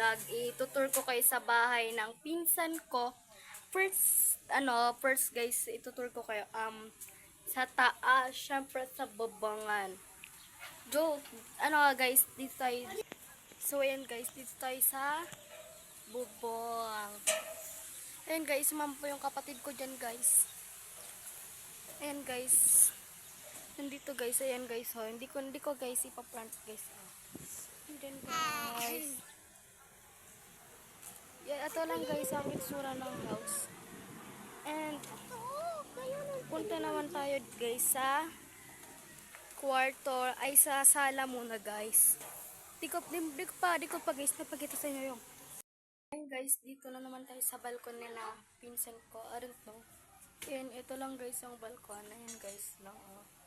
vlog, itutur ko kayo sa bahay ng pinsan ko. First guys, itutur ko kayo sa taas, syempre sa babangan. Joke, guys, dito tayo. So ayan guys, dito tayo sa bubong. Ayan guys, sumama yung kapatid ko dyan guys. Ayan guys. Nandito guys, ayan guys, ho. Hindi ko guys ipa-plant guys. Ayan guys. Yeah, ito lang guys ang itsura ng house. And punta naman tayo guys sa kwarto, ay sa sala muna guys. Di ko pa guys napakita sa inyo yung. Ayan guys, dito na naman tayo sa balkon nila pinsan ko. Ayan to. Ayan, ito lang guys ang balkon. Ayan guys lang. Oh.